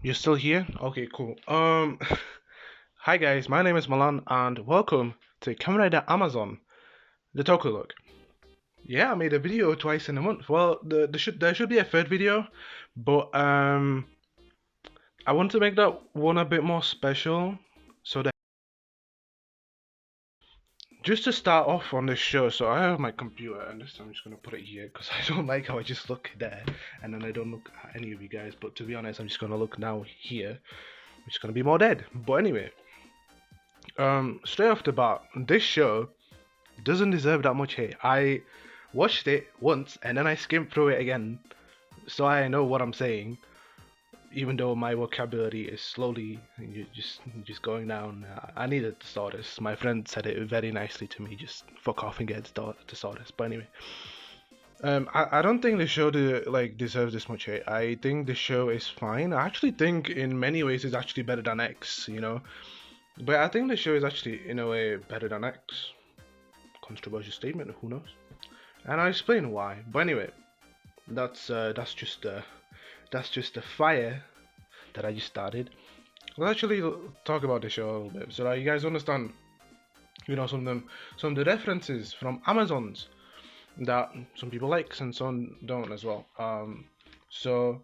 You're still here? Okay, cool. Hi guys, my name is Milan, and welcome to Kamen Rider Amazon, the Tokulook. Yeah, I made a video twice in a month. Well, there should be a third video, but I want to make that one a bit more special. So that just to start off on this show, so I have my computer, and this time I'm just gonna put it here because I don't like how I just look there, and then I don't look at any of you guys. But to be honest, I'm just gonna look now here, which is gonna be more dead. But anyway. Straight off the bat, this show doesn't deserve that much hate. I watched it once and then I skimmed through it again, so I know what I'm saying. Even though my vocabulary is slowly just going down, I needed to start this. My friend said it very nicely to me. Just fuck off and get to start this. But anyway, I don't think the show deserves this much hate. I think the show is fine. I actually think in many ways it's actually better than X. But I think the show is actually, in a way, better than X. Controversial statement, who knows? And I'll explain why. But anyway, that's just the fire that I just started. Let's actually talk about the show a little bit so that you guys understand, some of the references from Amazons that some people like and some don't as well. So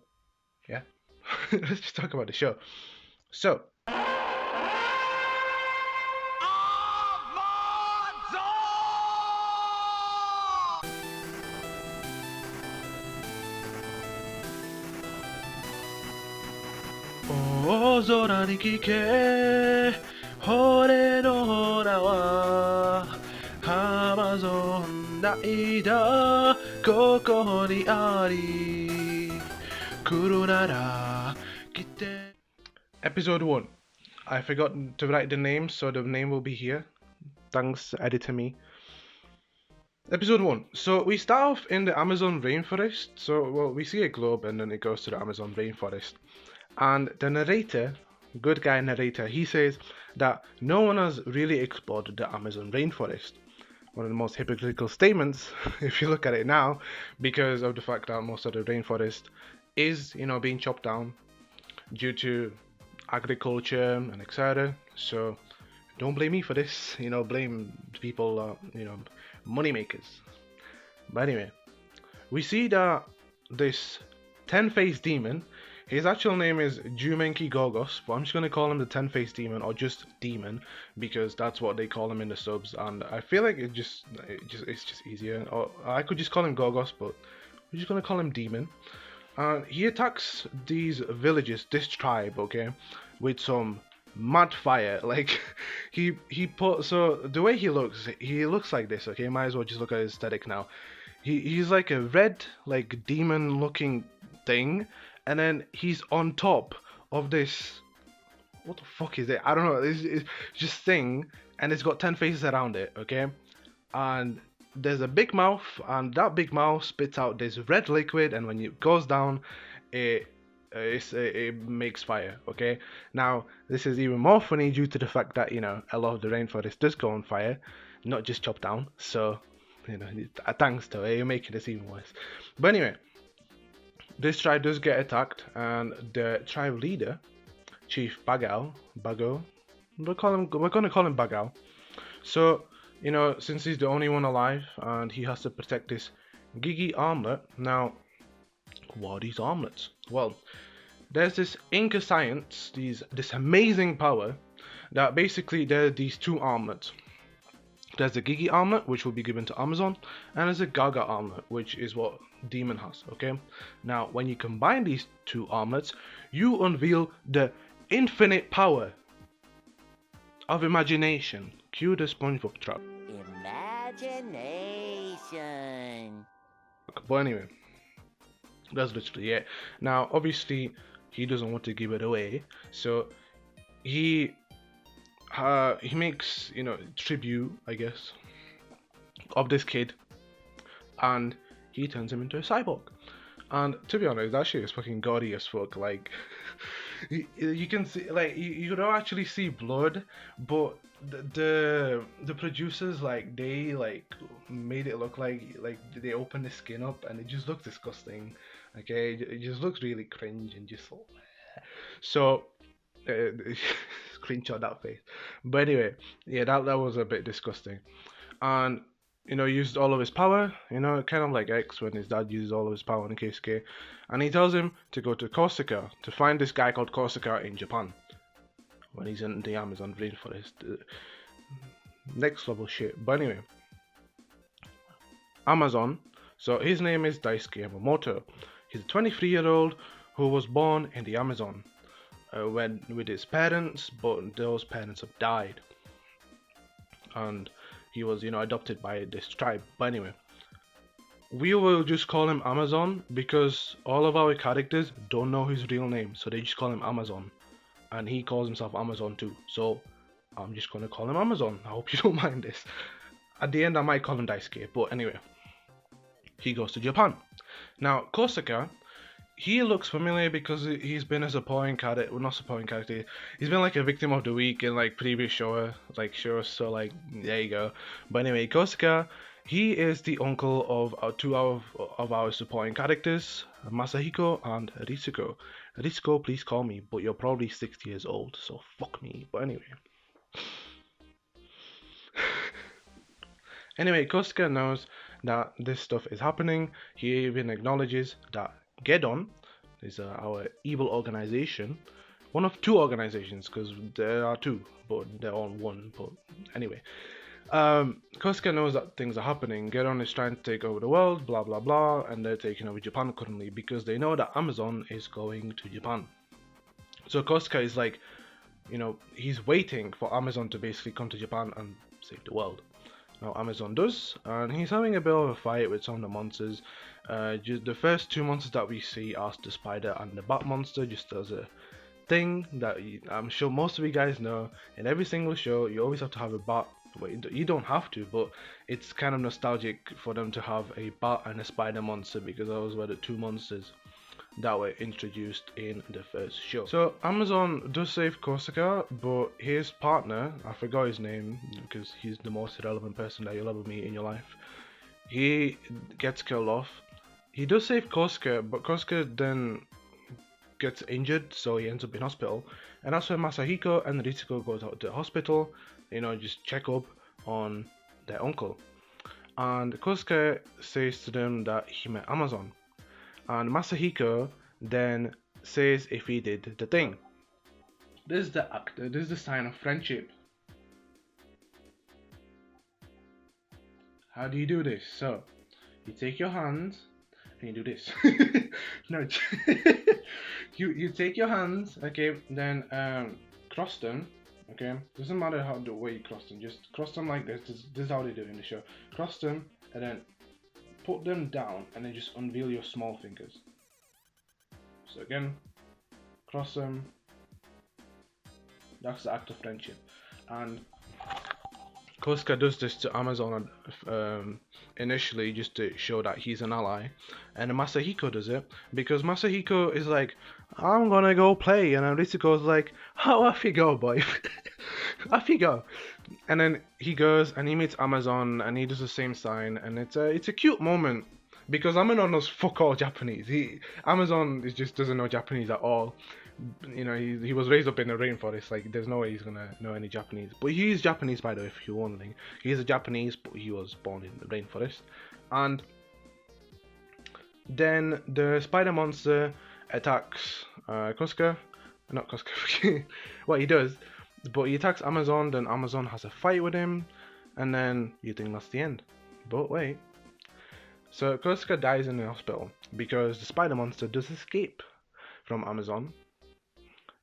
yeah, let's just talk about the show. So. 大空に聞け俺の名はアマゾン大だここにあり来るなら来て Episode 1. I forgot to write the name, so the name will be here. Thanks, editor me. Episode 1. So we start off in the Amazon rainforest. We see a globe and then it goes to the Amazon rainforest. And the narrator, good guy narrator, he says that no one has really explored the Amazon rainforest. One of the most hypocritical statements, if you look at it now, because of the fact that most of the rainforest is, being chopped down due to agriculture and etc. So don't blame me for this, blame people, money makers. But anyway, we see that this 10-faced demon, his actual name is Jumenki Gorgos, but I'm just going to call him the 10-faced demon or just demon because that's what they call him in the subs, and I feel like it's just easier. Or I could just call him Gorgos, but we're just going to call him demon. And he attacks these villages, this tribe, okay, with some mad fire. Like so the way he looks like this, okay. Might as well just look at his aesthetic now. He's like a red, like demon looking thing, and then he's on top of this. What the fuck is it? I don't know. It's just thing, and it's got 10 faces around it, okay. And there's a big mouth, and that big mouth spits out this red liquid, and when it goes down, it makes fire. Okay. Now this is even more funny due to the fact that a lot of the rainforest does go on fire, not just chopped down. So thanks to it, you're making this even worse. But anyway, this tribe does get attacked, and the tribe leader, Chief Bagal, we're gonna call him Bagal. So since he's the only one alive and he has to protect this Gigi armlet. Now, what are these armlets? Well, there's this Inca science, this amazing power that basically there are these two armlets. There's the Gigi armlet, which will be given to Amazon, and there's a Gaga armlet, which is what Demon has, okay? Now, when you combine these two armlets, you unveil the infinite power of imagination. Cue the SpongeBob trap. Imagination. But anyway, that's literally it. Now, obviously, he doesn't want to give it away, so he makes tribute, I guess, of this kid, and he turns him into a cyborg. And to be honest, that shit is fucking gaudy as fuck. Like you can see, like you don't actually see blood, but the producers they made it look like they opened the skin up, and it just looks disgusting. Okay, it just looks really cringe and just So, screenshot that face. But anyway, yeah, that was a bit disgusting. And used all of his power. Kind of like X when his dad uses all of his power on Keisuke, and he tells him to go to Corsica to find this guy called Corsica in Japan. When he's in the Amazon rainforest, next level shit. But anyway, Amazon. So his name is Daisuke Yamamoto. He's a 23-year-old who was born in the Amazon when with his parents, but those parents have died, and he was adopted by this tribe. But anyway, we will just call him Amazon because all of our characters don't know his real name, so they just call him Amazon, and he calls himself Amazon too. So I'm just gonna call him Amazon. I hope you don't mind this. At the end, I might call him Daisuke, but anyway, he goes to Japan. Now, Kosaka, he looks familiar because he's been a supporting character, well, not supporting character. He's been like a victim of the week in like previous shows, so like there you go. But anyway, Kosaka, he is the uncle of two of our supporting characters, Masahiko and Ritsuko. Ritsuko, please call me, but you're probably 60 years old, so fuck me. But anyway. Anyway, Kosaka knows that this stuff is happening. He even acknowledges that Geddon is our evil organization. One of two organizations, because there are two, but they're all one. But anyway, Kosaka knows that things are happening. Geddon is trying to take over the world, blah blah blah, and they're taking over Japan currently because they know that Amazon is going to Japan. So Kosaka is like, he's waiting for Amazon to basically come to Japan and save the world. Now Amazon does, and he's having a bit of a fight with some of the monsters. Just the first two monsters that we see are the spider and the bat monster, just as a thing that I'm sure most of you guys know. In every single show, you always have to have a bat. Well, you don't have to, but it's kind of nostalgic for them to have a bat and a spider monster because those were the two monsters that were introduced in the first show. So Amazon does save Kosaka, but his partner, I forgot his name because he's the most irrelevant person that you'll ever meet in your life. He gets killed off. He does save Kosaka, but Kosaka then gets injured, so he ends up in hospital. And that's when Masahiko and Ritsuko go to the hospital, just check up on their uncle. And Kosaka says to them that he met Amazon. And Masahiko then says if he did the thing. This is the act. This is the sign of friendship. How do you do this? So, you take your hands and you do this. No, you take your hands, okay, then cross them, okay. Doesn't matter how the way you cross them. Just cross them like this. This is how they do it in the show. Cross them and then put them down and then just unveil your small fingers. So again, cross them. That's the act of friendship. And Kosaka does this to Amazon initially just to show that he's an ally. And Masahiko does it because Masahiko is like, I'm gonna go play. And Ritsuko's like, oh, off you go, boy. Off you go. And then he goes and he meets Amazon and he does the same sign. And it's a cute moment because Amazon knows fuck all Japanese. Amazon just doesn't know Japanese at all. He was raised up in the rainforest. Like, there's no way he's gonna know any Japanese. But he is Japanese, by the way, if you're wondering. He is a Japanese, but he was born in the rainforest. And then the spider monster attacks Kosaka. Not Kosaka. What he does, but he attacks Amazon. Then Amazon has a fight with him, and then you think that's the end. But wait. So Kosaka dies in the hospital because the spider monster does escape from Amazon.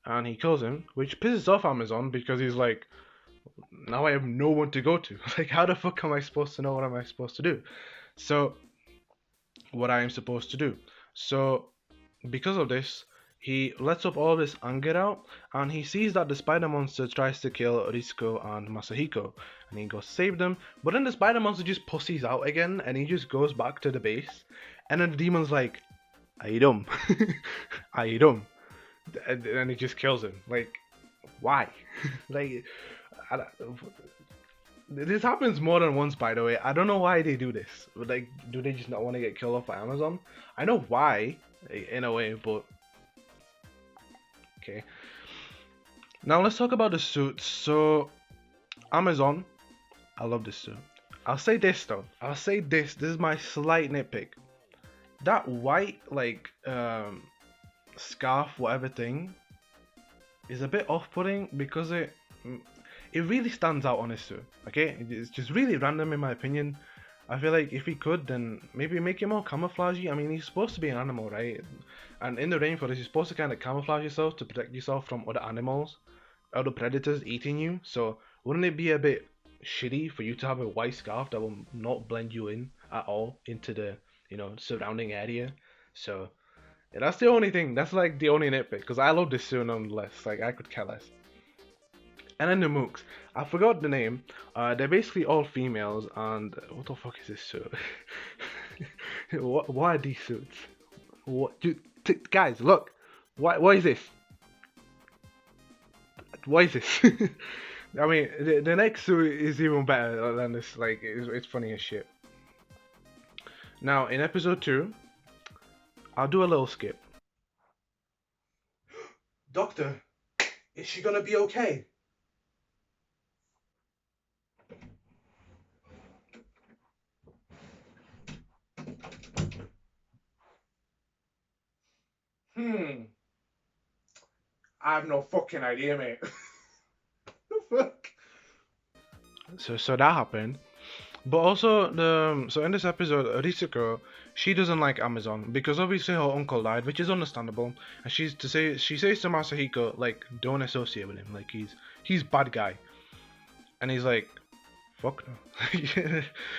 And he kills him, which pisses off Amazon because he's like, now I have no one to go to. Like, how the fuck am I supposed to know what am I supposed to do? So, what I am supposed to do. So, because of this, he lets up all this anger out, and he sees that the spider monster tries to kill Ritsuko and Masahiko, and he goes to save them. But then the spider monster just pussies out again, and he just goes back to the base, and then the demon's like, "Are you dumb? Are you dumb?" And he just kills him. Like, why? Like, this happens more than once, by the way. I don't know why they do this. Like, do they just not want to get killed off by Amazon? I know why, in a way, but Okay. Now let's talk about the suits. So Amazon, I love this suit. I'll say this though. I'll say this. This is my slight nitpick. That white like scarf, whatever thing, is a bit off-putting because it really stands out on his suit. Okay, it's just really random in my opinion. I feel like if he could, then maybe make it more camouflagey. I mean, he's supposed to be an animal, right? And in the rainforest, you're supposed to kind of camouflage yourself to protect yourself from other animals, other predators eating you. So wouldn't it be a bit shitty for you to have a white scarf that will not blend you in at all into the surrounding area? So yeah, that's the only thing. That's like the only nitpick. Because I love this suit nonetheless. Like I could care less. And then the mooks. I forgot the name. They're basically all females. And what the fuck is this suit? What are these suits? What, dude, guys, look. What is this? What is this? I mean, the next suit is even better than this. Like, it's funny as shit. Now, in episode 2, I'll do a little skip. Doctor, is she gonna be okay? I have no fucking idea, mate. The fuck? So that happened. But also so in this episode, Ritsuko, she doesn't like Amazon because obviously her uncle died, which is understandable. And she says to Masahiko, like, don't associate with him, like he's bad guy. And he's like, fuck no.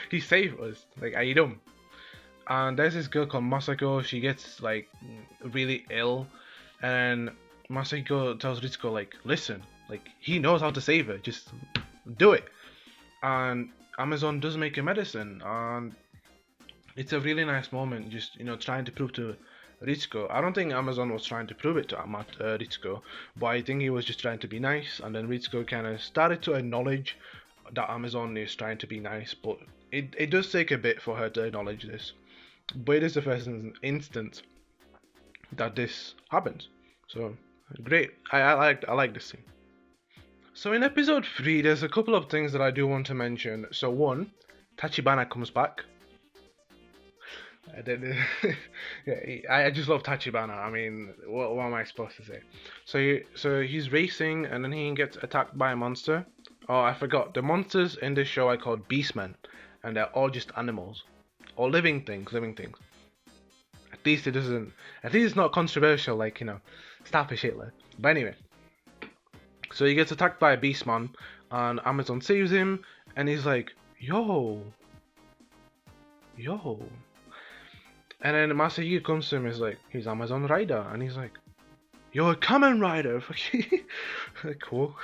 He saved us. Like, are you dumb? And there's this girl called Masako, she gets like really ill, and Masahiko tells Ritsuko, like, listen, like, he knows how to save her, just do it. And Amazon does make a medicine, and it's a really nice moment, just trying to prove to Ritsuko. I don't think Amazon was trying to prove it to Ritsuko, but I think he was just trying to be nice, and then Ritsuko kind of started to acknowledge that Amazon is trying to be nice, but it does take a bit for her to acknowledge this. But it is the first instance that this happens, so great. I like this scene. So in episode 3, there's a couple of things that I do want to mention. So one, Tachibana comes back. I just love Tachibana. I mean, what am I supposed to say? So he's racing and then he gets attacked by a monster. Oh, I forgot. The monsters in this show are called beastmen, and they're all just animals, or living things. At least it doesn't. At least it's not controversial, like Starfish Hitler. But anyway. So he gets attacked by a beastman, and Amazon saves him, and he's like, yo. And then Masahiko comes to him and is like, he's Amazon Rider, and he's like, you're a Kamen Rider. Cool.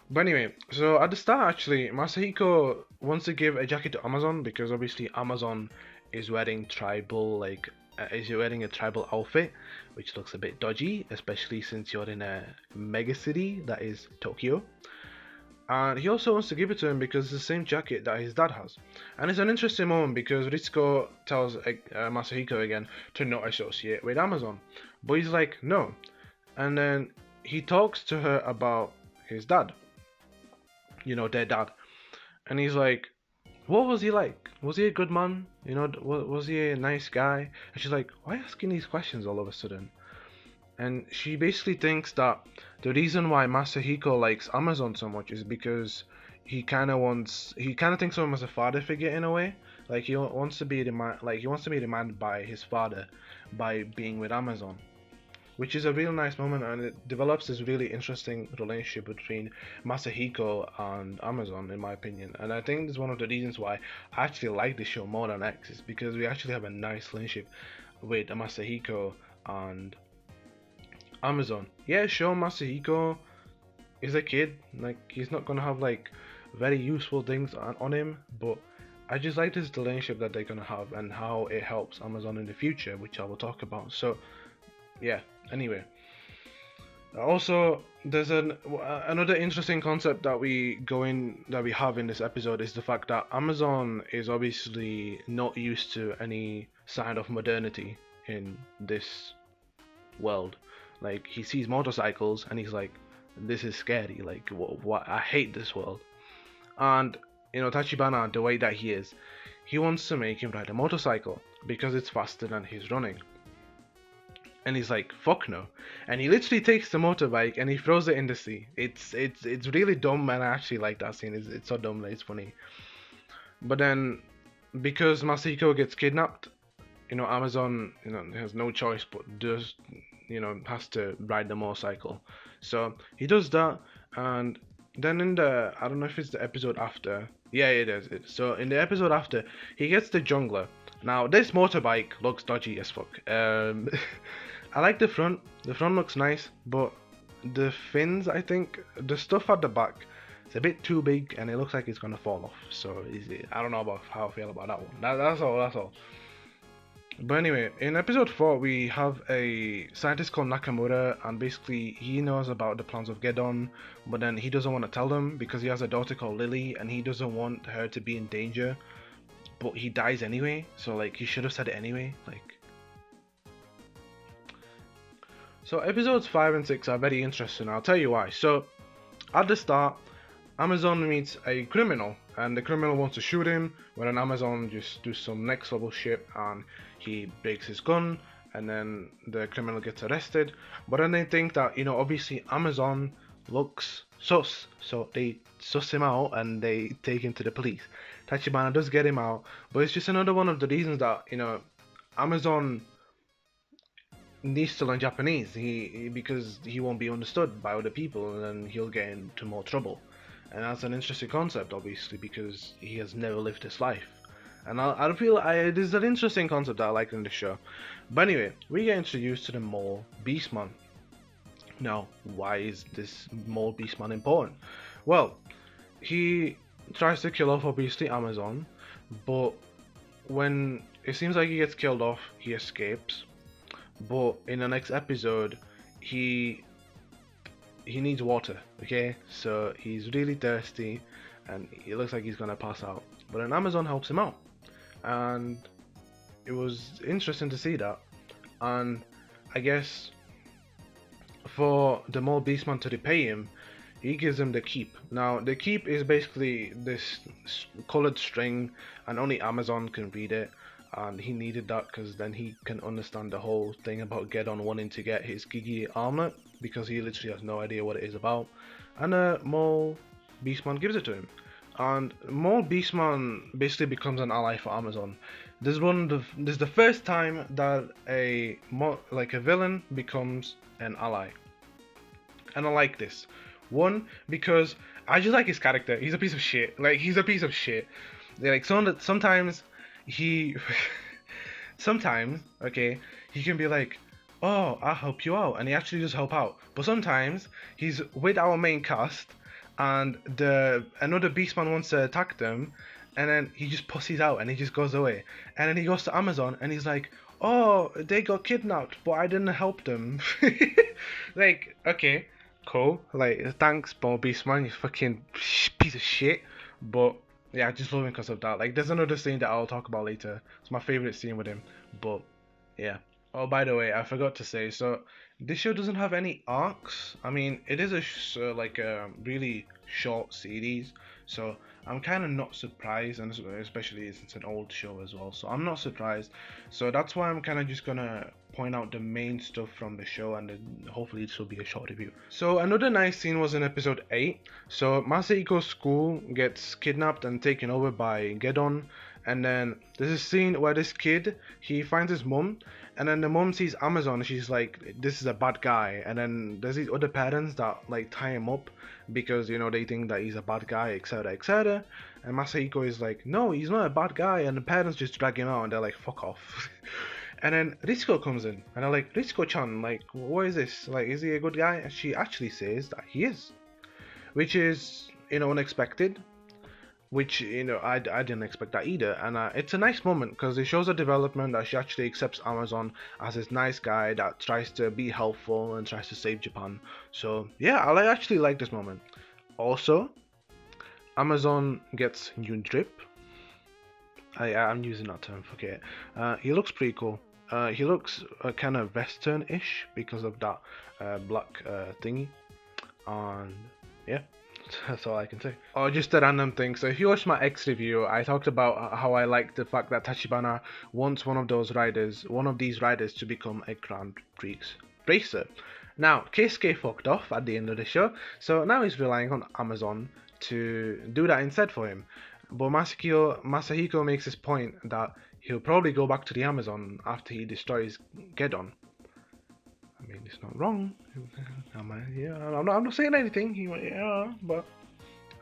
But anyway, so at the start actually, Masahiko wants to give a jacket to Amazon because obviously Amazon is wearing a tribal outfit, which looks a bit dodgy, especially since you're in a mega city that is Tokyo. And he also wants to give it to him because it's the same jacket that his dad has. And it's an interesting moment because Ritsuko tells Masahiko again to not associate with Amazon, but he's like, no. And then he talks to her about his dad, their dad, and he's like, what was he like? Was he a good man? Was he a nice guy? And she's like, why asking these questions all of a sudden? And she basically thinks that the reason why Masahiko likes Amazon so much is because he kind of thinks of him as a father figure in a way. Like he wants to be reminded by his father by being with Amazon, which is a real nice moment, and it develops this really interesting relationship between Masahiko and Amazon, in my opinion. And I think this is one of the reasons why I actually like this show more than X, is because we actually have a nice relationship with Masahiko and Amazon. Yeah, sure, Masahiko is a kid, like he's not gonna have like very useful things on him, but I just like this relationship that they're gonna have and how it helps Amazon in the future, which I will talk about. So yeah, anyway, also there's another interesting concept that we have in this episode is the fact that Amazon is obviously not used to any sign of modernity in this world. Like he sees motorcycles and he's like, this is scary. Like what? I hate this world. And Tachibana, the way that he wants to make him ride a motorcycle because it's faster than he's running. And he's like, fuck no. And he literally takes the motorbike and he throws it in the sea. It's really dumb, and I actually like that scene. It's so dumb that it's funny. But then, because Masahiko gets kidnapped, Amazon, has no choice but does, has to ride the motorcycle. So he does that, and then I don't know if it's the episode after. Yeah, it is. So in the episode after, he gets the jungler. Now this motorbike looks dodgy as fuck. I like the front. The front looks nice, but the fins, I think, the stuff at the back, it's a bit too big, and it looks like it's gonna fall off. So I don't know about how I feel about that one. That's all. That's all. But anyway, in episode 4, we have a scientist called Nakamura, and basically he knows about the plans of Geddon, but then he doesn't want to tell them because he has a daughter called Lily, and he doesn't want her to be in danger. But he dies anyway, so like he should have said it anyway. So episodes 5 and 6 are very interesting. I'll tell you why. So at the start, Amazon meets a criminal, and the criminal wants to shoot him, when an Amazon just do some next level shit and he breaks his gun, and then the criminal gets arrested. But then they think that, obviously Amazon looks sus, so they suss him out and they take him to the police. Tachibana does get him out, but it's just another one of the reasons that, Amazon needs to learn Japanese. Because he won't be understood by other people, and then he'll get into more trouble. And that's an interesting concept, obviously, because he has never lived this life. And I feel this is an interesting concept that I like in the show. But anyway, we get introduced to the mole Beastman. Now, why is this mole Beastman important? Well, he tries to kill off, obviously, Amazon, but when it seems like he gets killed off, he escapes. But in the next episode, he needs water, okay? So he's really thirsty, and it looks like he's gonna pass out. But then Amazon helps him out, and it was interesting to see that. And I guess for the mole Beastman to repay him, he gives him the keep. Now the keep is basically this colored string, and only Amazon can read it. And he needed that because then he can understand the whole thing about Geddon wanting to get his Gigi armlet, because he literally has no idea what it is about. And Mole Beastman gives it to him, and Mole Beastman basically becomes an ally for Amazon. This is the first time that a villain becomes an ally, and I like this. One, because I just like his character. He's a piece of shit. He's a piece of shit. Sometimes okay, he can be like, oh, I'll help you out, and he actually does help out. But sometimes he's with our main cast, and another Beastman wants to attack them, and then he just pussies out and he just goes away. And then he goes to Amazon and he's like, oh, they got kidnapped, but I didn't help them. Okay, cool. Thanks, Paul Beastman, you fucking piece of shit. But yeah, I just love him because of that. There's another scene that I'll talk about later. It's my favorite scene with him. But yeah. Oh, by the way, I forgot to say. So this show doesn't have any arcs. I mean, it is a really short series. So I'm kind of not surprised, and especially since it's an old show as well. So I'm not surprised. So that's why I'm kind of just gonna point out the main stuff from the show, and then hopefully this will be a short review. So another nice scene was in episode 8. So Masahiko's school gets kidnapped and taken over by Geddon, and then there's a scene where this kid, he finds his mum, and then the mum sees Amazon and she's like, this is a bad guy. And then there's these other parents that tie him up because they think that he's a bad guy, etc, etc. And Masahiko is like, no, he's not a bad guy, and the parents just drag him out and they're like, fuck off. And then Ritsuko comes in and they're like, Ritsuko-chan, what is this? Is he a good guy? And she actually says that he is, which is unexpected, which I didn't expect that either. And it's a nice moment because it shows a development that she actually accepts Amazon as this nice guy that tries to be helpful and tries to save Japan. So yeah, I actually like this moment. Also, Amazon gets new drip. I'm using that term, forget it. He looks pretty cool. He looks kind of Western-ish because of that black thingy. And yeah, that's all I can say. Oh, just a random thing. So if you watched my X review, I talked about how I like the fact that Tachibana wants one of these riders to become a Grand Prix racer. Now, Keisuke fucked off at the end of the show, so now he's relying on Amazon to do that instead for him. But Masahiko makes this point that he'll probably go back to the Amazon after he destroys Geddon. I mean, it's not wrong. I'm not saying anything. But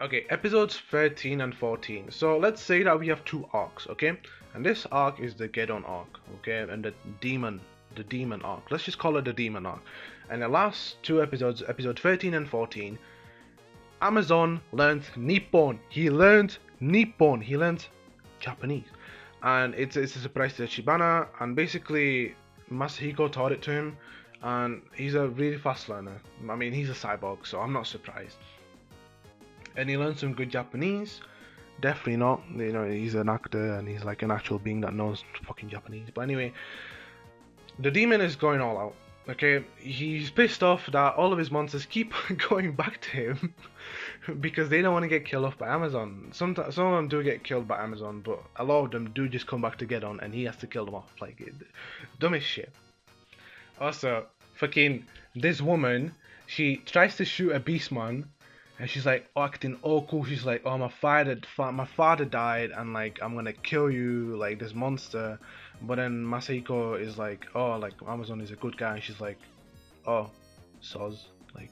okay, episodes 13 and 14. So let's say that we have two arcs, okay? And this arc is the Geddon arc, okay? And the demon arc. Let's just call it the demon arc. And the last two episodes, episode 13 and 14, Amazon learns Nippon. He learns Nippon. He learns Japanese. And it's a surprise to Tachibana. And basically, Masahiko taught it to him. And he's a really fast learner. I mean, he's a cyborg, so I'm not surprised. And he learns some good Japanese. Definitely not. You know, he's an actor and he's like an actual being that knows fucking Japanese. But anyway, the demon is going all out. Okay, he's pissed off that all of his monsters keep going back to him because they don't want to get killed off by Amazon. Some of them do get killed by Amazon, but a lot of them do just come back to Geddon, and he has to kill them off. Like, dumbest shit. Also, fucking this woman, she tries to shoot a beastman, and she's like acting all cool. She's like, "Oh, my father died, and like I'm gonna kill you, like this monster." But then Masahiko is like, "Oh, like Amazon is a good guy." And she's like, "Oh, soz, like,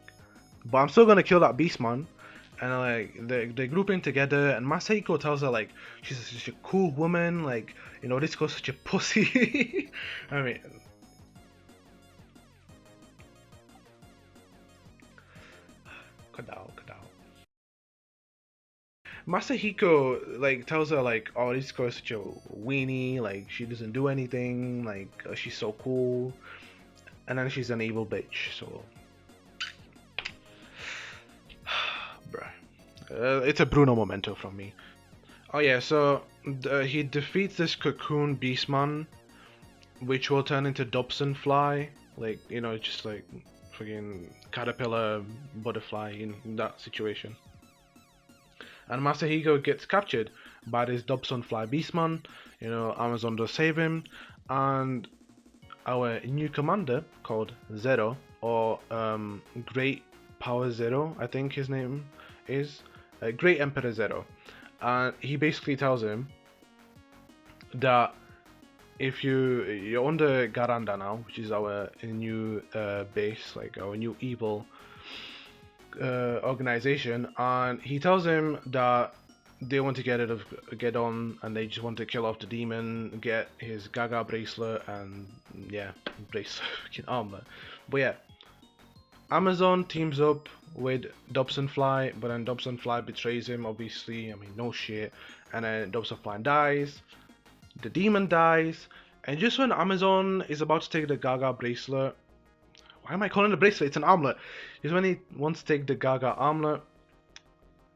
but I'm still gonna kill that beastman." And like they grouping together, and Masahiko tells her like she's such a cool woman, like, you know, this girl's such a pussy. I mean. Cut out. Masahiko like tells her like, "Oh, this girl's such a weenie, like she doesn't do anything, like she's so cool," and then she's an evil bitch. So, bruh, it's a Bruno momento from me. Oh yeah, so he defeats this cocoon beastman, which will turn into Dobson fly, like, you know, just like fucking caterpillar butterfly in that situation. And Masahiko gets captured by this Dobson fly beastman. You know, Amazon does save him, and our new commander called Zero, or Great Power Zero, I think his name is, Great Emperor Zero. And he basically tells him that if you're under Garanda now, which is our new base, like our new evil organization, and he tells him that they want to get rid of Geddon, and they just want to kill off the demon, get his Gaga bracelet, and yeah, fucking armor. But yeah, Amazon teams up with Dobson Fly, but then Dobson Fly betrays him, obviously. I mean, no shit. And then Dobson Fly dies, the demon dies, and just when Amazon is about to take the Gaga bracelet, why am I calling it a bracelet? It's an armlet. Just when he wants to take the Gaga armlet,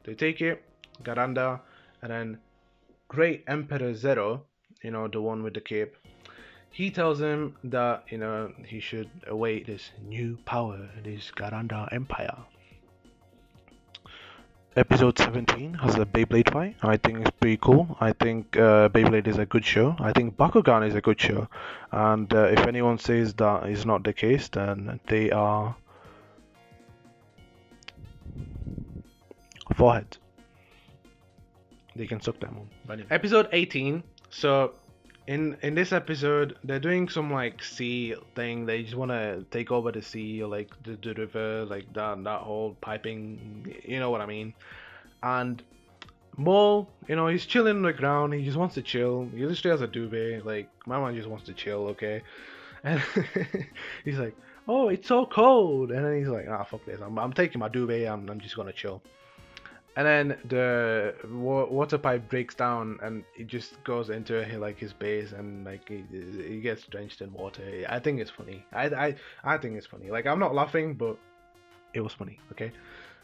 they take it, Garanda, and then Great Emperor Zero, you know, the one with the cape, he tells him that, you know, he should await this new power, this Garanda Empire. Episode 17 has a Beyblade fight. I think it's pretty cool. I think Beyblade is a good show. I think Bakugan is a good show. And if anyone says that is not the case, then they are foreheads. They can suck them on. But anyway. Episode 18. So in this episode, they're doing some like sea thing. They just want to take over the sea, or like the river, like that whole piping. You know what I mean? And Mole, you know, he's chilling on the ground. He just wants to chill. He literally has a duvet. Like, my man just wants to chill, okay? And he's like, "Oh, it's so cold." And then he's like, "Ah, fuck this. I'm taking my duvet. I'm just gonna chill." And then the water pipe breaks down, and it just goes into like his base, and like he gets drenched in water. I think it's funny. I think it's funny. Like, I'm not laughing, but it was funny. Okay.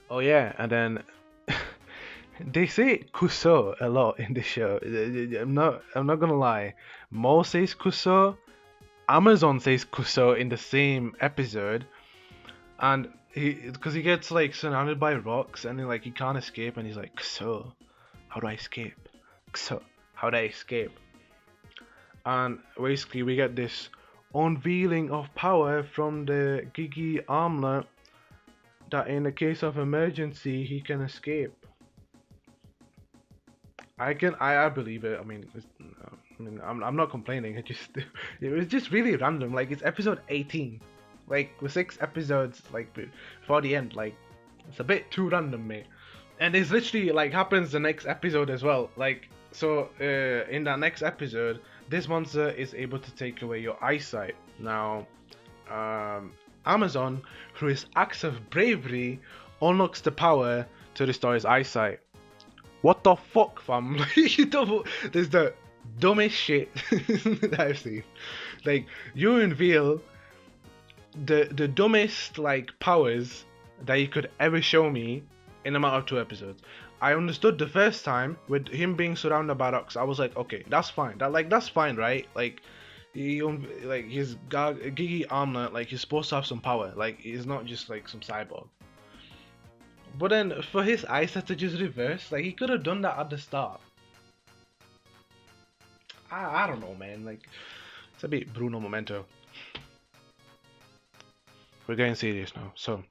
Oh yeah, and then they say Kuso a lot in the show. I'm not gonna lie. Mo says Kuso, Amazon says Kuso in the same episode, and because he gets like surrounded by rocks and he can't escape, and he's like, Kuso, how do I escape? Kuso, how do I escape? And basically we get this unveiling of power from the Gigi armlet that in the case of emergency he can escape. I believe it. I'm not complaining. It was just really random. Like, it's episode 18, like with 6 episodes like before the end. Like, it's a bit too random, mate. And it's literally like happens the next episode as well. Like, so in that next episode, this monster is able to take away your eyesight. Now, Amazon, through his acts of bravery, unlocks the power to restore his eyesight. What the fuck, fam? This is the dumbest shit that I've seen. Like, you unveil the dumbest like powers that you could ever show me in a matter of 2 episodes. I understood the first time with him being surrounded by rocks. I was like, okay, that's fine. That's fine, right? Like, his Gigi armlet, like, he's supposed to have some power. Like, he's not just like some cyborg. But then for his eyesight to just reverse, like, he could have done that at the start. I don't know, man. Like, it's a bit Bruno Momento. We're getting serious now. So,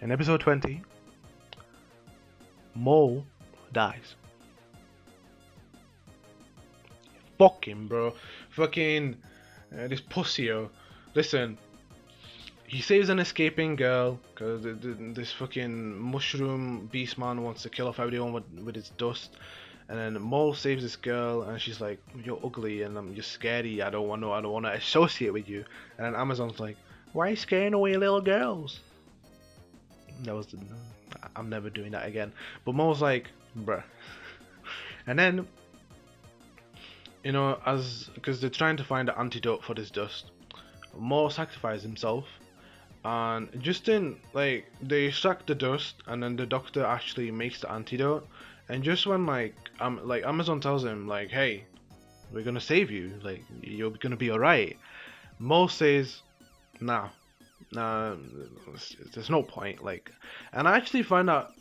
in episode 20, Mole dies. Fucking, bro. Fucking this pussyo. Listen, he saves an escaping girl because this fucking mushroom beast man wants to kill off everyone with his dust. And then Mole saves this girl, and she's like, "You're ugly, and I'm just scary. I don't want to associate with you." And then Amazon's like, "Why are you scaring away little girls?" I'm never doing that again. But Mole's like, "Bruh." And then, you know, because they're trying to find an antidote for this dust, Mole sacrifices himself. And just in, like, they extract the dust, and then the doctor actually makes the antidote. And just when, like Amazon tells him, like, "Hey, we're gonna save you, like, you're gonna be alright," Mo says, nah, there's no point, like. And I actually find that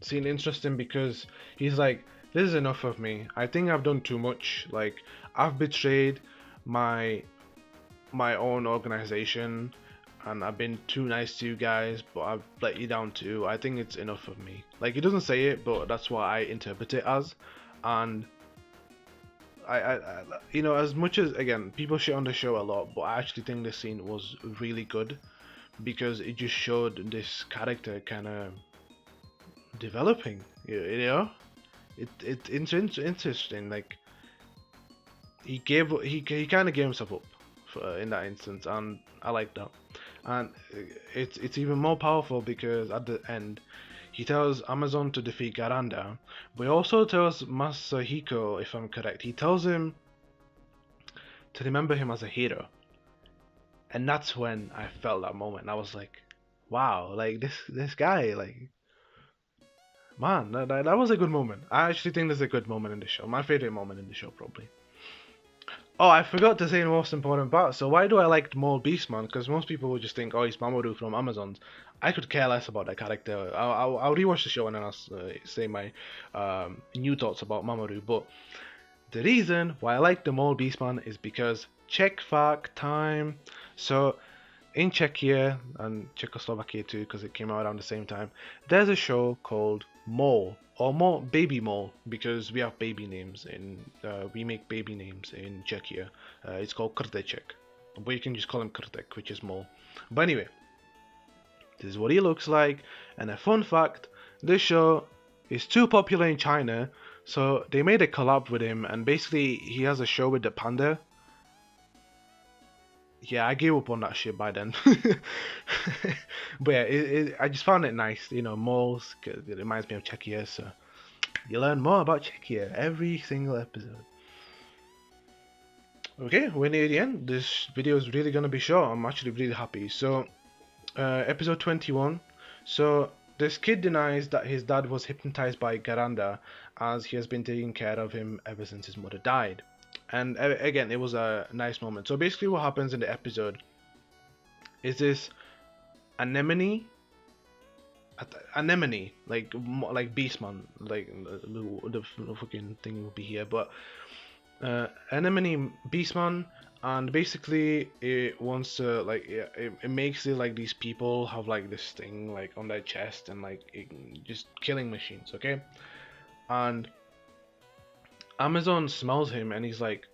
scene interesting because he's like, "This is enough of me. I think I've done too much. Like, I've betrayed my own organization, and I've been too nice to you guys, but I've let you down too. I think it's enough of me." Like, he doesn't say it, but that's what I interpret it as. And I you know, as much as, again, people shit on the show a lot, but I actually think this scene was really good because it just showed this character kind of developing. You know, it's interesting. Like, he kind of gave himself up in that instance, and I like that. And it's even more powerful because at the end he tells Amazon to defeat Garanda, but he also tells Masahiko, if I'm correct, he tells him to remember him as a hero. And that's when I felt that moment. I was like, wow, like, this guy, like, man, that was a good moment. I actually think there's a good moment in the show. My favorite moment in the show, probably. Oh, I forgot to say the most important part. So why do I like Mole Beastman? Because most people would just think, oh, he's Mamoru from Amazons. I could care less about that character. I'll rewatch the show and then I'll say my new thoughts about Mamoru. But the reason why I like the Mole Beastman is because Czech fact time. So in Czechia and Czechoslovakia too, because it came out around the same time, there's a show called Mole, or more Baby Mole, because we have baby names we make baby names in Czechia. It's called Krteček, but you can just call him Krtek, which is Mole. But anyway, this is what he looks like. And a fun fact, this show is too popular in China, so they made a collab with him, and basically he has a show with the panda. Yeah, I gave up on that shit by then. But yeah, I just found it nice, you know, moles, cause it reminds me of Czechia, so you learn more about Czechia every single episode. Okay, we're near the end. This video is really gonna be short. I'm actually really happy. So, episode 21. So, this kid denies that his dad was hypnotized by Garanda, as he has been taking care of him ever since his mother died. And again, it was a nice moment. So basically what happens in the episode is this anemone, like Beastman, like the fucking thing will be here, but anemone Beastman, and basically it wants to like it makes it like these people have like this thing like on their chest and like just killing machines, okay? And Amazon smells him and he's like,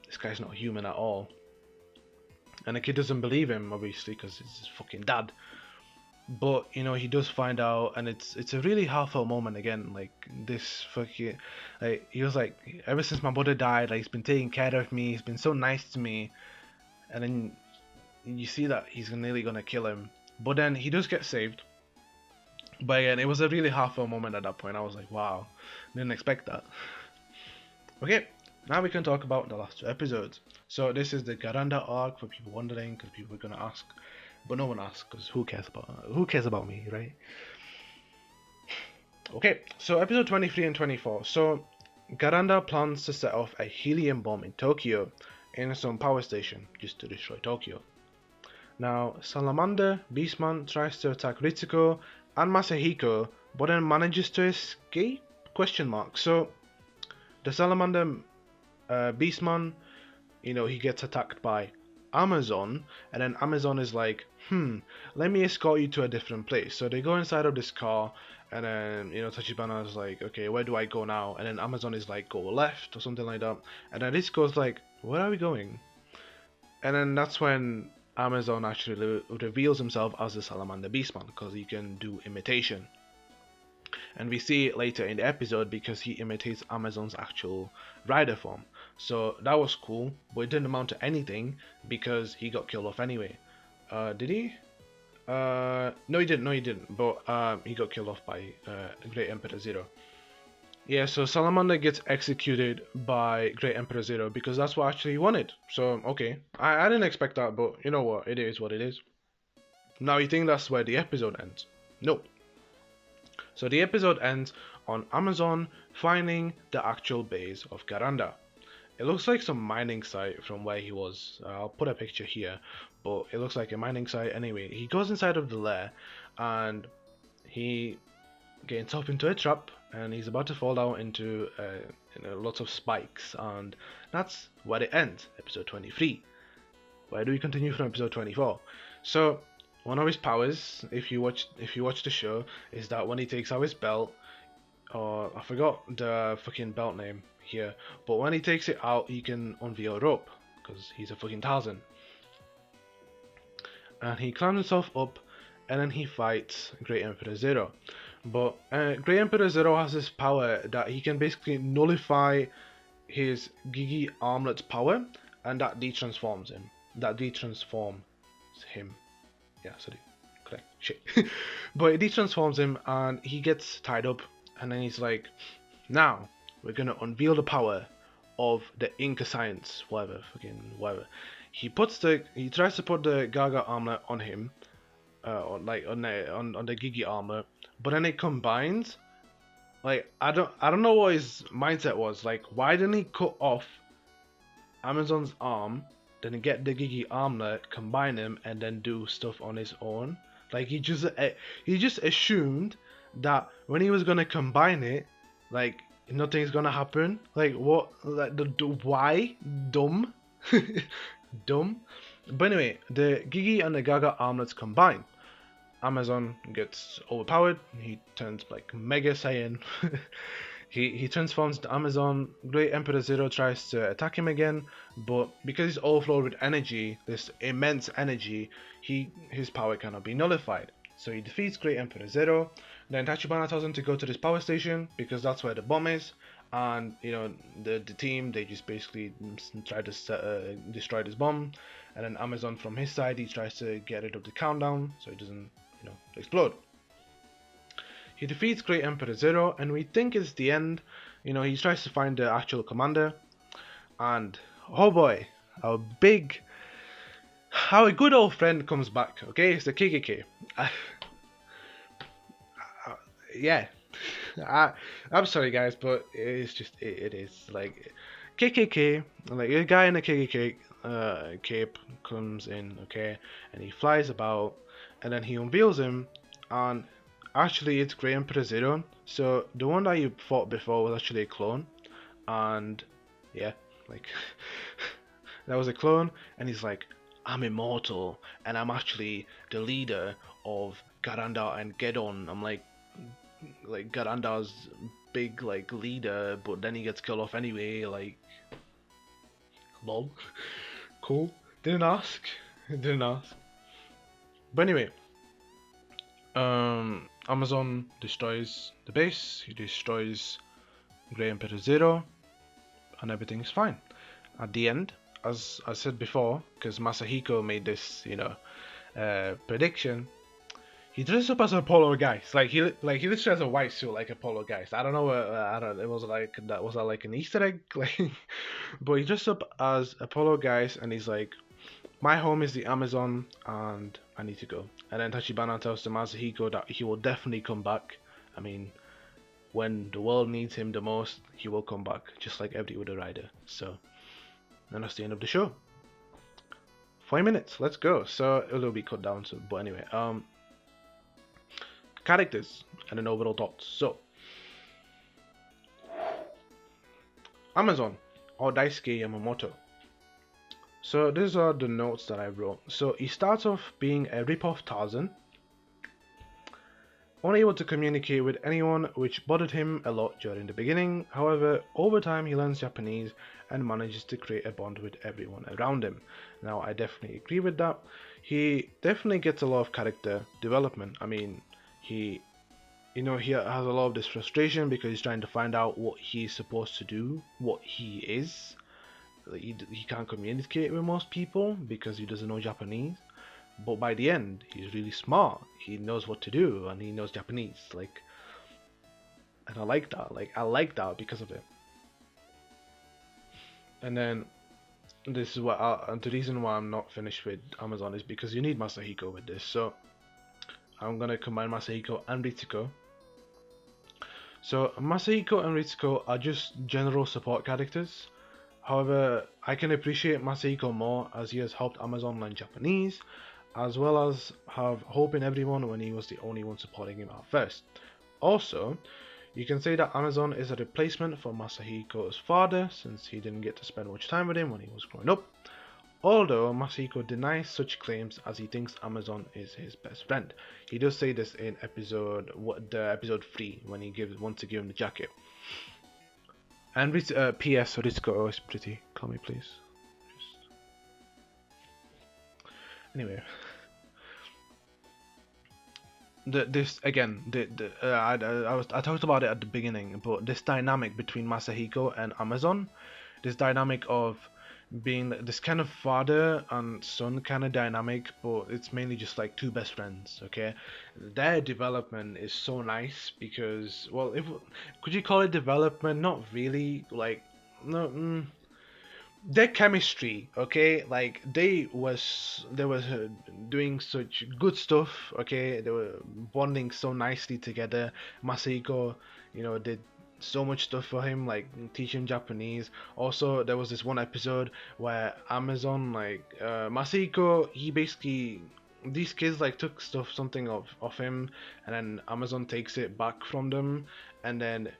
this guy's not human at all. And the kid doesn't believe him, obviously, because it's his fucking dad. But you know, he does find out, and it's a really heartfelt moment again. Like this fucking, like he was like, ever since my brother died, like he's been taking care of me. He's been so nice to me, and then you see that he's nearly gonna kill him. But then he does get saved. But again, it was a really heartfelt moment at that point. I was like, wow, didn't expect that. Okay, now we can talk about the last 2 episodes. So this is the Garanda arc, for people wondering, because people are gonna ask, but no one asks, because who cares about me, right? Okay, so episode 23 and 24. So Garanda plans to set off a helium bomb in Tokyo in some power station just to destroy Tokyo. Now Salamander Beastman tries to attack Ritsuko and Masahiko, but then manages to escape? So the Salamander Beastman, you know, he gets attacked by Amazon, and then Amazon is like, let me escort you to a different place. So they go inside of this car, and then, you know, Tachibana is like, okay, where do I go now? And then Amazon is like, go left or something like that. And then Ritsuko's like, where are we going? And then that's when Amazon actually reveals himself as the Salamander Beastman, because he can do imitation. And we see it later in the episode because he imitates Amazon's actual rider form. So that was cool, but it didn't amount to anything because he got killed off anyway. Did he? No, he didn't. But he got killed off by Great Emperor Zero. Yeah, so Salamander gets executed by Great Emperor Zero because that's what actually he wanted. So, okay. I didn't expect that, but you know what? It is what it is. Now, you think that's where the episode ends? Nope. So the episode ends on Amazon finding the actual base of Garanda. It looks like some mining site from where he was. I'll put a picture here, but it looks like a mining site anyway. He goes inside of the lair and he gets up into a trap and he's about to fall down into lots of spikes, and that's where it ends, episode 23. Where do we continue from episode 24? So one of his powers, if you watch the show, is that when he takes out his belt, or I forgot the fucking belt name here, but when he takes it out, he can unveil a rope because he's a fucking Tarzan. And he climbs himself up, and then he fights Great Emperor Zero. But Great Emperor Zero has this power that he can basically nullify his Gigi armlet's power, and that de-transforms him. Yeah, sorry, correct, shit. But it de-transforms him and he gets tied up, and then he's like, now we're gonna unveil the power of the Inca science, whatever. He tries to put the Gaga armor on him, on the Gigi armor, but then it combines. Like I don't know what his mindset was. Like, why didn't he cut off Amazon's arm, then get the Gigi armor, combine him, and then do stuff on his own? Like he just assumed that when he was gonna combine it, like nothing's gonna happen. Like what? Like why? Dumb, dumb. But anyway, the Gigi and the Gaga armlets combine. Amazon gets overpowered. He turns like Mega Saiyan. He transforms to Amazon. Great Emperor Zero tries to attack him again, but because he's overflowed with energy, this immense energy, his power cannot be nullified. So he defeats Great Emperor Zero. Then Tachibana tells him to go to this power station because that's where the bomb is. And you know, the team, they just basically try to destroy this bomb. And then Amazon from his side, he tries to get rid of the countdown so it doesn't, you know, explode. He defeats Great Emperor Zero, and we think it's the end. You know, he tries to find the actual commander, and oh boy, our good old friend comes back. Okay, it's the KKK. Yeah, I'm sorry guys, but it's just it is like KKK, like a guy in a KKK cape comes in, okay, and he flies about, and then he unveils him, and actually it's Grey Emperor Zero. So the one that you fought before was actually a clone, and yeah, like that was a clone, and he's like, I'm immortal, and I'm actually the leader of Garanda and Gedon. I'm like Garanda's big like leader, but then he gets killed off anyway. Like, lol, cool. Didn't ask, didn't ask. But anyway, Amazon destroys the base. He destroys Grey Emperor Zero, and everything's fine. At the end, as I said before, because Masahiko made this, prediction, he dressed up as a poltergeist. Like he literally has a white suit like a poltergeist. I don't know. I don't. It was like that. Was that like an Easter egg? Like, but he dressed up as a poltergeist, and he's like, "My home is the Amazon, and I need to go." And then Tachibana tells to Masahiko that he will definitely come back. I mean, when the world needs him the most, he will come back, just like every other rider. So, and that's the end of the show. 5 minutes. Let's go. So it'll be cut down. So, but anyway, characters and an overall thoughts. So, Amazon or Daisuke Yamamoto. So these are the notes that I wrote. So he starts off being a rip-off Tarzan, unable to communicate with anyone, which bothered him a lot during the beginning. However, over time he learns Japanese and manages to create a bond with everyone around him. Now I definitely agree with that. He definitely gets a lot of character development. I mean, he has a lot of this frustration because he's trying to find out what he's supposed to do, what he is. He can't communicate with most people because he doesn't know Japanese. But by the end, he's really smart. He knows what to do and he knows Japanese. Like, and I like that. Like, I like that because of it. And then this is and the reason why I'm not finished with Amazon is because you need Masahiko with this. So I'm gonna combine Masahiko and Ritsuko. So Masahiko and Ritsuko are just general support characters. However, I can appreciate Masahiko more as he has helped Amazon learn Japanese, as well as have hope in everyone when he was the only one supporting him at first. Also, you can say that Amazon is a replacement for Masahiko's father, since he didn't get to spend much time with him when he was growing up. Although Masahiko denies such claims as he thinks Amazon is his best friend. He does say this in episode 3 when he wants to give him the jacket. And P.S. Ritsuko is pretty. Call me, please. Anyway, I talked about it at the beginning, but this dynamic between Masahiko and Amazon, this dynamic of being this kind of father and son kind of dynamic, but it's mainly just like two best friends. Okay, their development is so nice because, well, could you call it development? Not really. Like, no. Their chemistry, okay, like they was doing such good stuff, okay, they were bonding so nicely together. Masahiko, did so much stuff for him, like teach him Japanese. Also, there was this one episode where Amazon, Masahiko, he basically, these kids like took something of him, and then Amazon takes it back from them, and then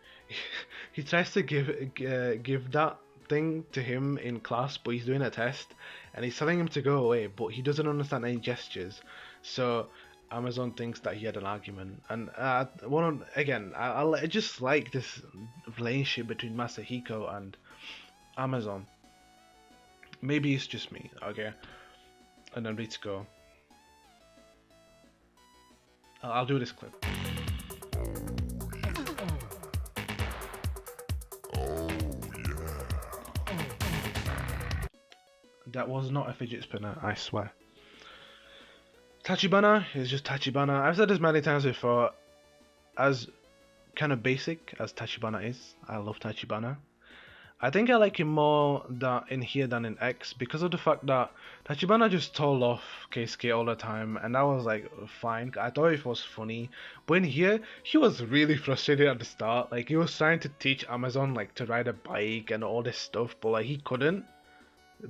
he tries to give that thing to him in class, but he's doing a test and he's telling him to go away, but he doesn't understand any gestures. So Amazon thinks that he had an argument, and I just like this relationship between Masahiko and Amazon. Maybe it's just me, okay? And then Ritsuko. I'll do this clip. That was not a fidget spinner, I swear. Tachibana is just Tachibana. I've said this many times before. As kind of basic as Tachibana is, I love Tachibana. I think I like him more in here than in X because of the fact that Tachibana just told off Keisuke all the time, and that was like fine. I thought it was funny, but in here he was really frustrated at the start. Like he was trying to teach Amazon like to ride a bike and all this stuff, but like he couldn't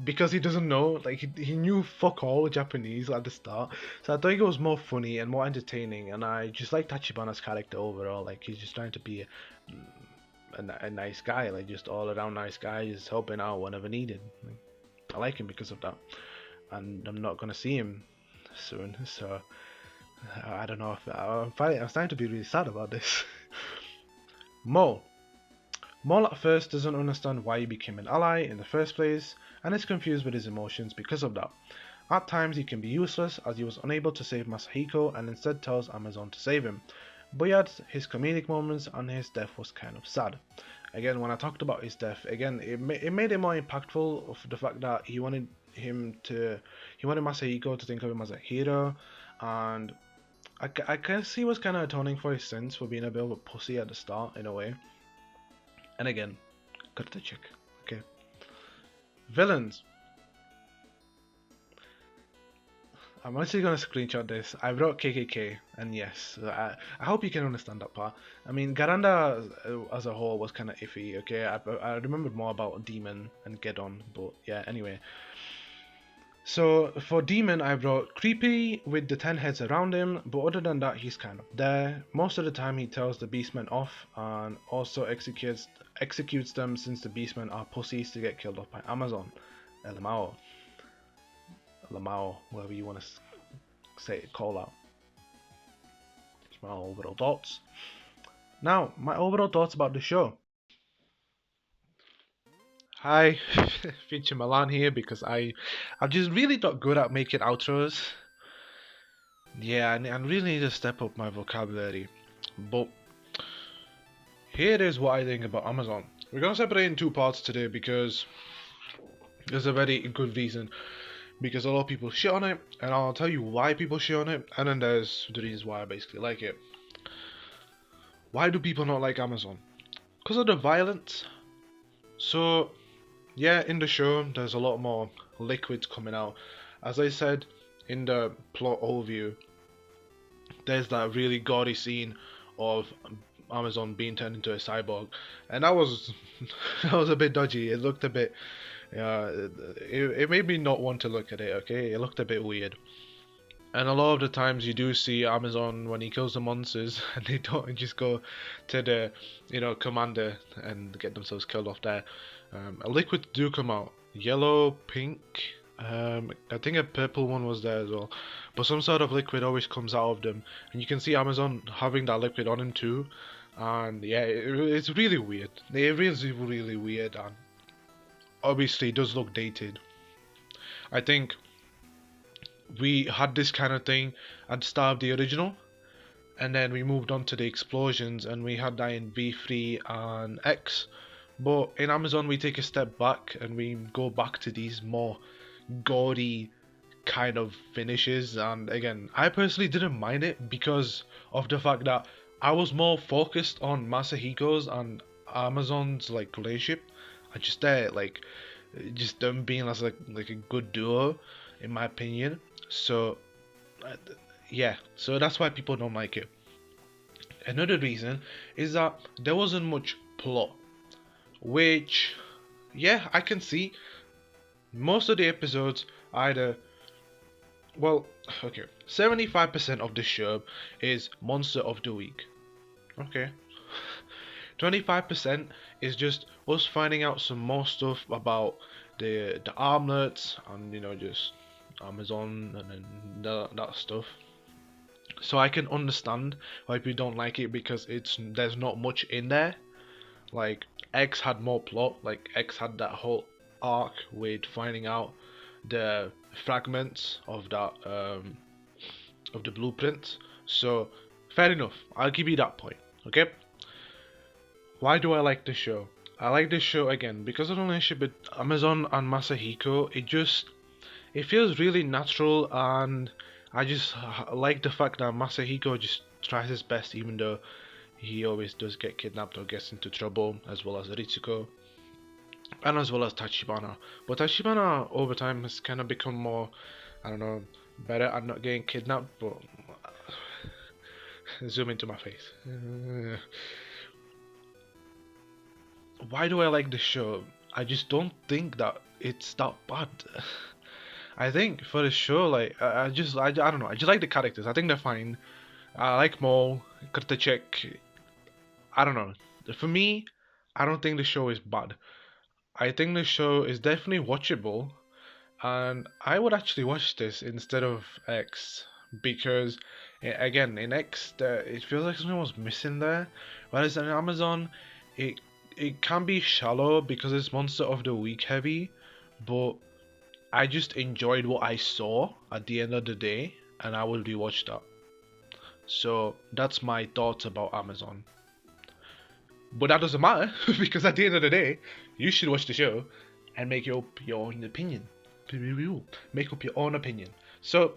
because he doesn't know. Like he knew fuck all Japanese at the start, so I thought it was more funny and more entertaining. And I just like Tachibana's character overall. Like he's just trying to be a nice guy, like just all around nice guy, just helping out whenever needed. Like, I like him because of that, and I'm not gonna see him soon, so I don't know if I'm starting to be really sad about this. Mo. Maul at first doesn't understand why he became an ally in the first place, and is confused with his emotions because of that. At times he can be useless as he was unable to save Masahiko and instead tells Amazon to save him. But he had his comedic moments and his death was kind of sad. Again, when I talked about his death, again, it made it more impactful of the fact that he wanted Masahiko to think of him as a hero, and I guess he was kind of atoning for his sins for being a bit of a pussy at the start in a way. And again, cut the check. Okay. Villains. I'm actually gonna screenshot this. I wrote KKK, and yes, I hope you can understand that part. I mean, Garanda as a whole was kind of iffy. Okay, I remembered more about Demon and Geddon, but yeah. Anyway, so for Demon, I wrote creepy with the 10 heads around him, but other than that, he's kind of there. Most of the time, he tells the Beastmen off and also executes them since the Beastmen are pussies to get killed off by Amazon. LMAO. Lamau, whatever you want to say it, call out. It's my overall thoughts. Now, my overall thoughts about the show. Hi, Feature Milan here because I'm just really not good at making outros. Yeah, I really need to step up my vocabulary. But here is what I think about Amazon. We're gonna separate in two parts today because there's a very good reason. Because a lot of people shit on it, and I'll tell you why people shit on it, and then there's the reasons why I basically like it. Why do people not like Amazon? Because of the violence. So, yeah, in the show, there's a lot more liquids coming out. As I said in the plot overview, there's that really gaudy scene of Amazon being turned into a cyborg, and that was that was a bit dodgy. It looked a bit. Yeah, it made me not want to look at it, okay? It looked a bit weird. And a lot of the times you do see Amazon when he kills the monsters and they don't just go to the, commander and get themselves killed off there. Liquids do come out. Yellow, pink, I think a purple one was there as well. But some sort of liquid always comes out of them. And you can see Amazon having that liquid on him too. And yeah, it's really weird. It is really weird, and obviously it does look dated. I think we had this kind of thing at the start of the original, and then we moved on to the explosions, and we had that in V3 and X. But in Amazon we take a step back and we go back to these more gaudy kind of finishes, and again, I personally didn't mind it because of the fact that I was more focused on Masahiko's and Amazon's like relationship. I just just them being as like a good duo, in my opinion. So, yeah, so that's why people don't like it. Another reason is that there wasn't much plot, which, yeah, I can see. Most of the episodes either, well, okay, 75% of the show is Monster of the Week. Okay. 25% is just us finding out some more stuff about the armlets and just Amazon and then that stuff. So I can understand why people don't like it because there's not much in there. Like X had more plot. Like X had that whole arc with finding out the fragments of that of the blueprints. So fair enough. I'll give you that point. Okay. Why do I like the show? I like this show again because of the relationship with Amazon and Masahiko. It feels really natural, and I just like the fact that Masahiko just tries his best even though he always does get kidnapped or gets into trouble, as well as Ritsuko. and as well as Tachibana. But Tachibana over time has kind of become more, I don't know, better at not getting kidnapped. But zoom into my face. Why do I like the show? I just don't think that it's that bad. I think for the show, like I don't know. I just like the characters. I think they're fine. I like Mo, Kurtacek. I don't know. For me, I don't think the show is bad. I think the show is definitely watchable, and I would actually watch this instead of X because, again, in X, it feels like something was missing there. Whereas in Amazon, it it can be shallow because it's Monster of the Week heavy, but I just enjoyed what I saw at the end of the day, and I will rewatch that. So that's my thoughts about Amazon. But that doesn't matter because at the end of the day, you should watch the show and make up your own opinion. Make up your own opinion. So,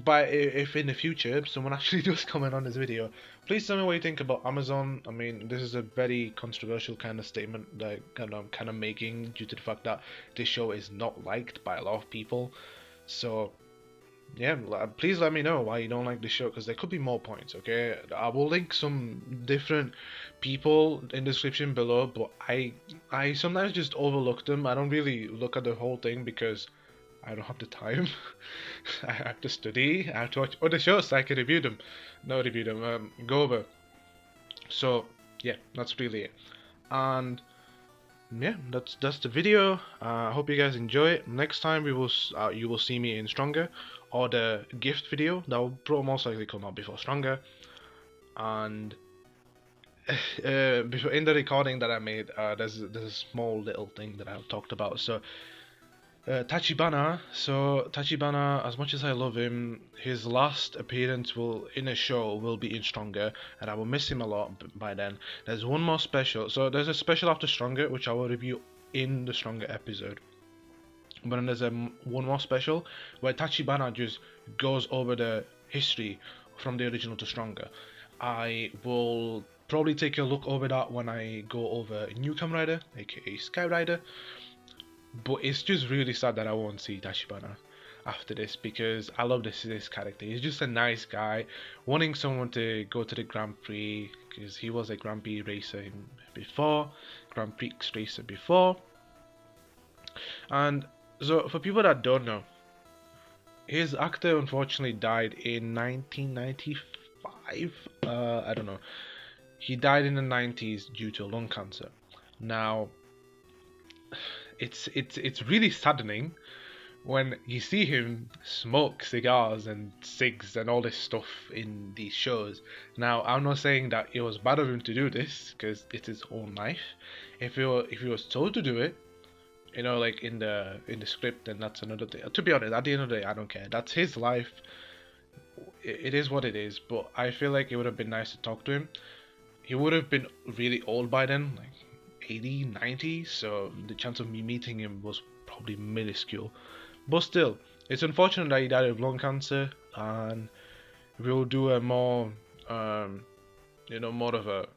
but if in the future someone actually does comment on this video, please tell me what you think about Amazon. I mean, this is a very controversial kind of statement that I'm kind of making due to the fact that this show is not liked by a lot of people. So yeah, please let me know why you don't like the show because there could be more points. Okay, I will link some different people in the description below, but I sometimes just overlook them. I don't really look at the whole thing because I don't have the time. I have to study. I have to watch other shows so I can review them. No, review them. Go over. So yeah, that's really it. And yeah, that's the video. I hope you guys enjoy it. Next time you will see me in Stronger, or the gift video that will most likely come out before Stronger. And before in the recording that I made, there's a small little thing that I talked about. So Tachibana. So Tachibana, as much as I love him, his last appearance will in a show will be in Stronger, and I will miss him a lot by then. There's one more special. So there's a special after Stronger, which I will review in the Stronger episode. But then there's one more special where Tachibana just goes over the history from the original to Stronger. I will probably take a look over that when I go over New Kamen Rider, aka Sky Rider. But it's just really sad that I won't see Tachibana after this because I love this character. He's just a nice guy, wanting someone to go to the Grand Prix because he was a Grand Prix racer before, Grand Prix racer before. And so for people that don't know, his actor unfortunately died in 1995. I don't know. He died in the 90s due to lung cancer. Now, it's really saddening when you see him smoke cigars and cigs and all this stuff in these shows. Now, I'm not saying that it was bad of him to do this because it's his own life. If he was told to do it, you know, like in the script, then that's another thing. To be honest, at the end of the day, I don't care. That's his life. It is what it is. But I feel like it would have been nice to talk to him. He would have been really old by then, like 80, 90. So the chance of me meeting him was probably minuscule. But still, it's unfortunate that he died of lung cancer, and we'll do a more, more of a,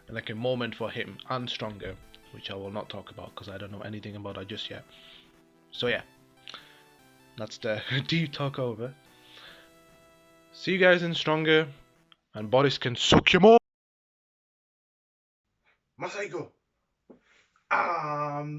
like a moment for him and Stronger, which I will not talk about because I don't know anything about that just yet. So yeah, that's the deep talk over. See you guys in Stronger, and Boris can suck you more. Masaigo. Amazon.